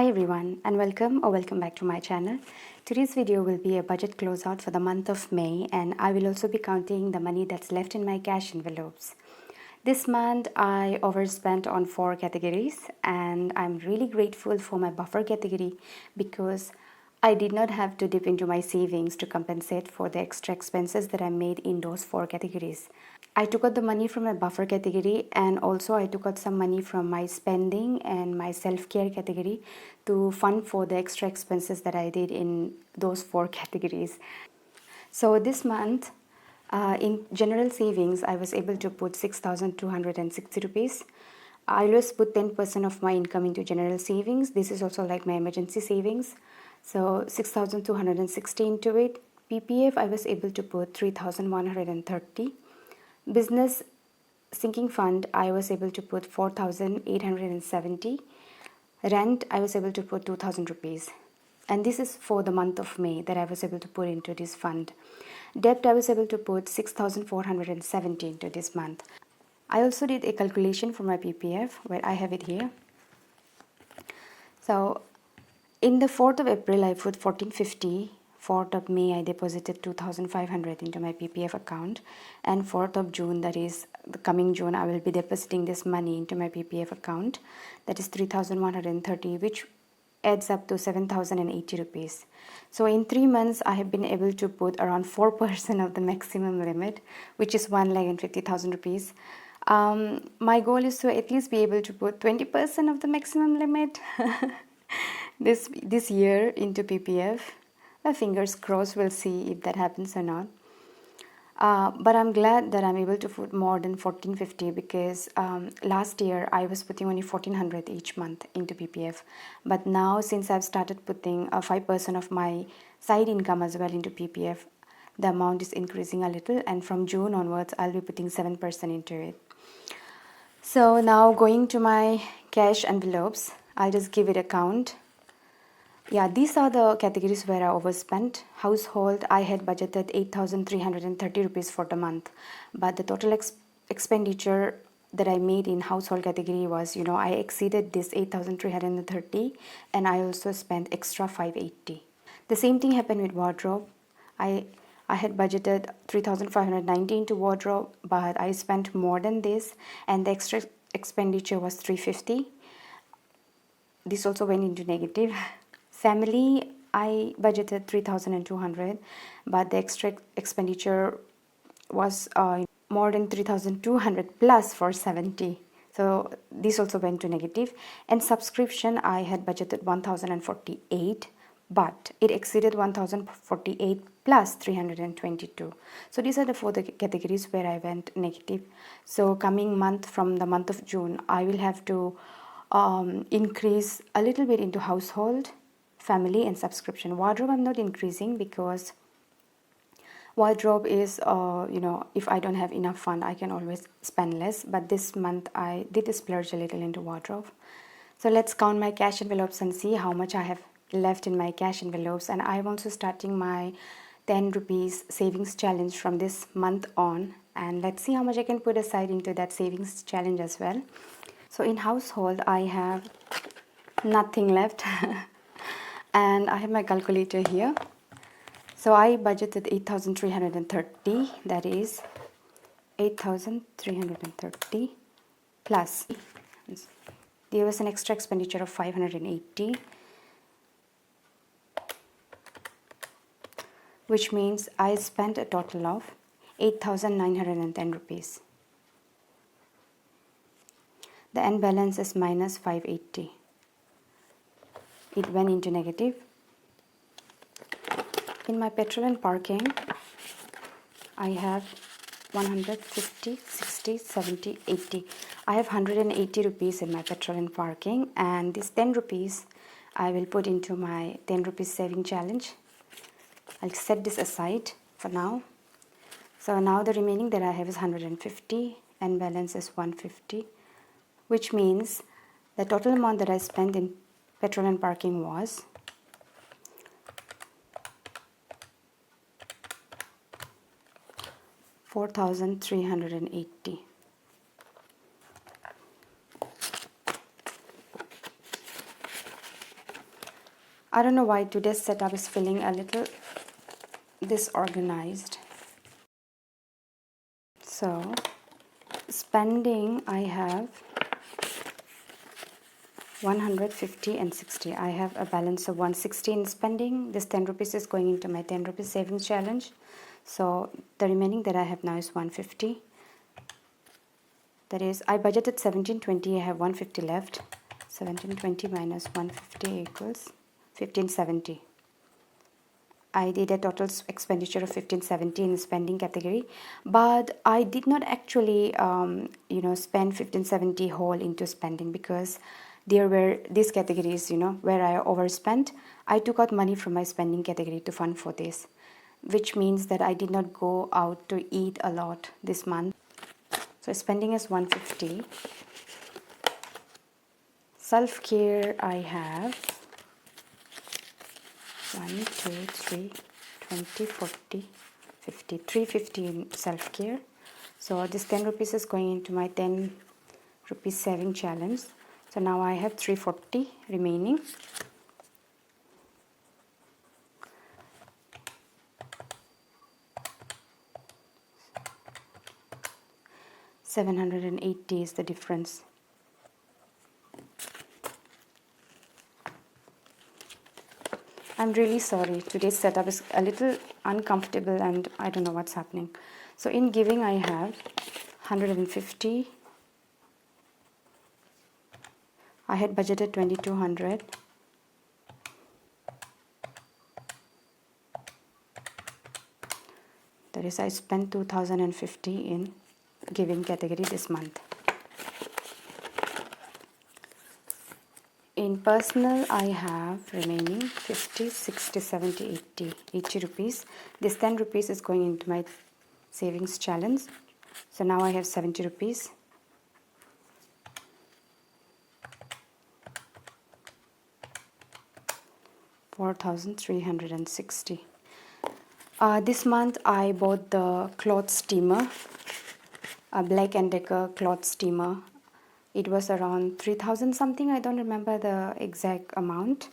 Hi everyone and welcome back to my channel. Today's video will be a budget closeout for the month of May, and I will also be counting the money that's left in my cash envelopes. This month I overspent on 4 categories, and I'm really grateful for my buffer category because I did not have to dip into my savings to compensate for the extra expenses that I made in those 4 categories. I took out the money from my buffer category, and also I took out some money from my spending and my self-care category to fund for the extra expenses that I did in those 4 categories. So this month, in general savings, I was able to put 6,260 rupees. I always put 10% of my income into general savings. This is also like my emergency savings. So 6,260 into it. PPF, I was able to put 3,130. Business sinking fund, I was able to put 4,870. Rent, I was able to put 2,000 rupees. And this is for the month of May that I was able to put into this fund. Debt, I was able to put 6,470 into this month. I also did a calculation for my PPF where I have it here. So in the 4th of April, I put 1450. 4th of May, I deposited 2,500 into my PPF account. And 4th of June, that is the coming June, I will be depositing this money into my PPF account. That is 3,130, which adds up to 7,080 rupees. So in 3 months, I have been able to put around 4% of the maximum limit, which is 1,50,000 rupees. My goal is to at least be able to put 20% of the maximum limit this year into PPF. Fingers crossed, we'll see if that happens or not. But I'm glad that I'm able to put more than 1450 because last year I was putting only 1400 each month into PPF. But now, since I've started putting 5% of my side income as well into PPF, the amount is increasing a little, and from June onwards I'll be putting 7% into it. So now going to my cash envelopes, I'll just give it a count. Yeah, these are the categories where I overspent. Household, I had budgeted 8,330 rupees for the month, but the total expenditure that I made in household category was, I exceeded this 8,330, and I also spent extra 580. The same thing happened with wardrobe. I had budgeted 3,590 into wardrobe, but I spent more than this, and the extra expenditure was 350. This also went into negative. Family, I budgeted 3,200, but the extra expenditure was more than 3,200 plus 470. So this also went to negative. And subscription, I had budgeted 1,048, but it exceeded 1,048 plus 322. So these are the 4 categories where I went negative. So coming month, from the month of June, I will have to increase a little bit into household, family, and subscription. Wardrobe, I'm not increasing because wardrobe is, if I don't have enough fund, I can always spend less. But this month, I did splurge a little into wardrobe. So let's count my cash envelopes and see how much I have left in my cash envelopes. And I'm also starting my 10 rupees savings challenge from this month on. And let's see how much I can put aside into that savings challenge as well. So in household, I have nothing left. And I have my calculator here. So I budgeted 8,330, that is 8,330 plus. There was an extra expenditure of 580, which means I spent a total of 8,910 rupees. The end balance is minus 580. It went into negative. In my petrol and parking, I have 150, 60, 70, 80. I have 180 rupees in my petrol and parking, and this 10 rupees I will put into my 10 rupees saving challenge. I'll set this aside for now. So now the remaining that I have is 150 and balance is 150, which means the total amount that I spent in petrol and parking was 4,380. I don't know why today's setup is feeling a little disorganized. So spending, I have 150 and 60. I have a balance of 160 in spending. This 10 rupees is going into my 10 rupees savings challenge. So the remaining that I have now is 150. That is, I budgeted 1720. I have 150 left. 1720 minus 150 equals 1570. I did a total expenditure of 1570 in the spending category, but I did not actually spend 1570 whole into spending, because there were these categories where I overspent. I took out money from my spending category to fund for this, which means that I did not go out to eat a lot this month. So spending is 150. Self-care, I have 1, 2, 3, 20, 40, 50, 350 in self-care. So this 10 rupees is going into my 10 rupees saving challenge. So now I have 340 remaining. $780 is the difference. I'm really sorry. Today's setup is a little uncomfortable and I don't know what's happening. So in giving, I have 150. I had budgeted 2200. That is, I spent 2050 in giving category this month. In personal, I have remaining 50, 60, 70, 80 rupees. This 10 rupees is going into my savings challenge. So now I have 70 rupees. $4,360. This month I bought the cloth steamer, a Black & Decker cloth steamer. It was around 3,000 something. I don't remember the exact amount.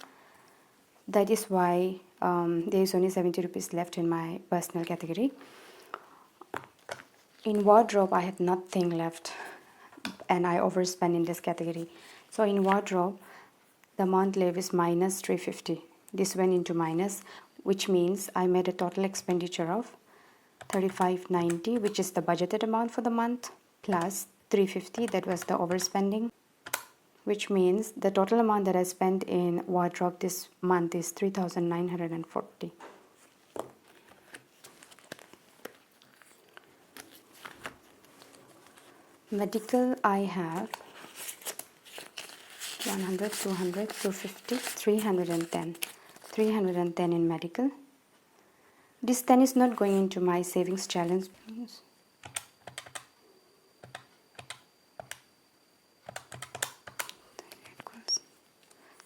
That is why there is only 70 rupees left in my personal category. In wardrobe, I have nothing left and I overspent in this category. So in wardrobe, the amount left is minus 350. This went into minus, which means I made a total expenditure of 3590, which is the budgeted amount for the month, plus 350, that was the overspending, which means the total amount that I spent in wardrobe this month is 3940. Medical, I have 100, 200, 250, 310. 310 in medical. This 10 is not going into my savings challenge.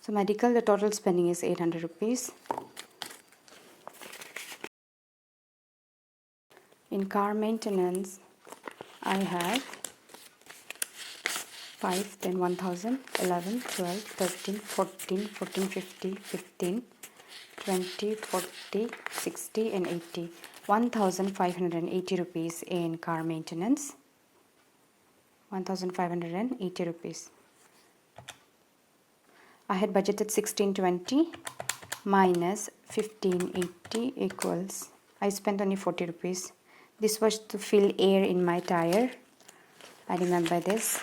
So medical, the total spending is 800 rupees. In car maintenance, I have 5, then 1000, 11, 12, 13, 14, 14, 50, 15, 20, 40, 60 and 80. 1580 rupees in car maintenance. 1580 rupees. I had budgeted 1620 minus 1580 equals, I spent only 40 rupees. This was to fill air in my tire. I remember this.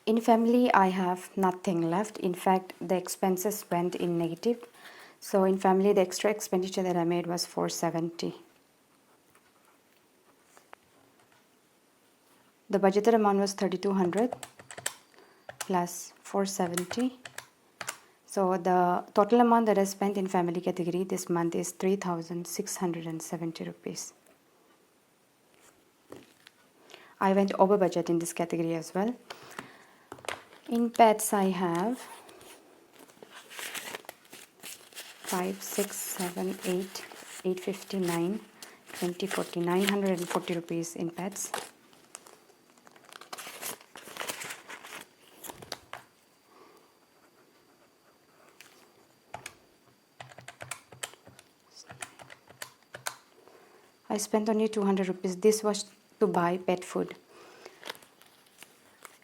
In family, I have nothing left. In fact, the expenses went in negative. So in family, the extra expenditure that I made was 470. The budgeted amount was 3200 plus 470. So the total amount that I spent in family category this month is 3670 rupees. I went over budget in this category as well. In pets, I have 5, 6, 7, 8, 859, 20, 40, 940 rupees in pets. I spent only 200 rupees. This was to buy pet food.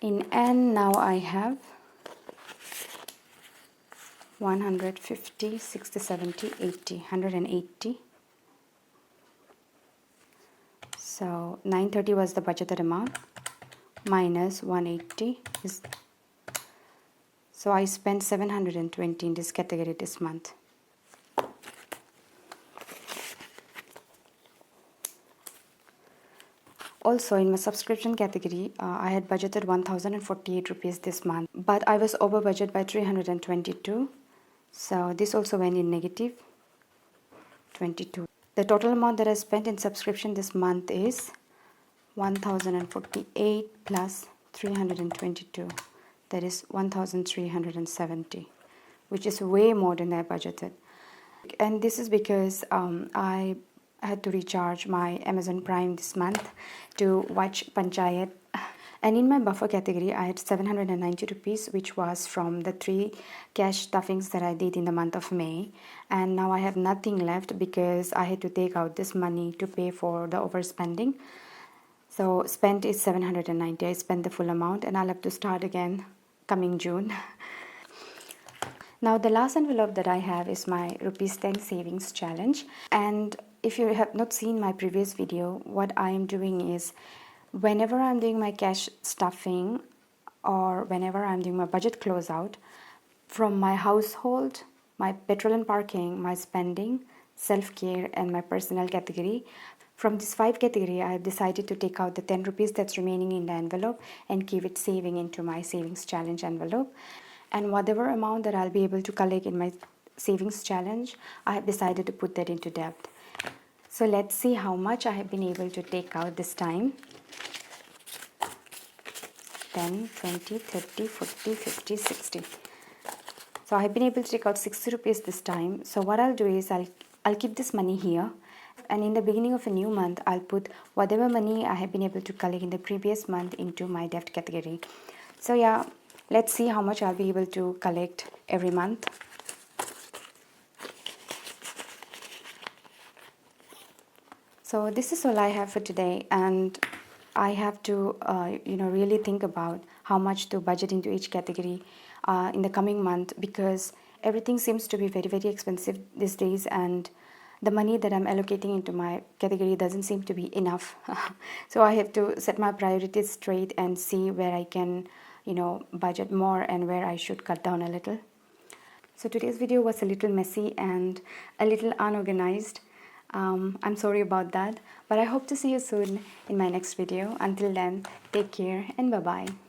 In N now I have 150, 60, 70, 80, 180. So 930 was the budgeted amount minus 180 is, so I spent 720 in this category this month. Also in my subscription category, I had budgeted 1048 rupees this month, but I was over budget by 322. So this also went in negative 22. The total amount that I spent in subscription this month is 1048 plus 322. That is 1370, which is way more than I budgeted. And this is because I had to recharge my Amazon Prime this month to watch Panchayat. And in my buffer category, I had 790 rupees, which was from the 3 cash stuffings that I did in the month of May. And now I have nothing left because I had to take out this money to pay for the overspending. So spent is 790. I spent the full amount and I'll have to start again coming June. Now the last envelope that I have is my rupees 10 savings challenge. And if you have not seen my previous video, what I am doing is whenever I'm doing my cash stuffing or whenever I'm doing my budget closeout, from my household, my petrol and parking, my spending, self-care and my personal category, from this 5 category, I have decided to take out the 10 rupees that's remaining in the envelope and keep it saving into my savings challenge envelope. And whatever amount that I'll be able to collect in my savings challenge, I have decided to put that into debt. So let's see how much I have been able to take out this time. 10, 20, 30, 40, 50, 60. So I have been able to take out 60 rupees this time. So what I'll do is I'll keep this money here. And in the beginning of a new month, I'll put whatever money I have been able to collect in the previous month into my debt category. So yeah, let's see how much I'll be able to collect every month. So this is all I have for today, and I have to really think about how much to budget into each category in the coming month, because everything seems to be very, very expensive these days, and the money that I'm allocating into my category doesn't seem to be enough. So I have to set my priorities straight and see where I can, budget more and where I should cut down a little. So today's video was a little messy and a little unorganized. I'm sorry about that, but I hope to see you soon in my next video. Until then, take care and bye-bye.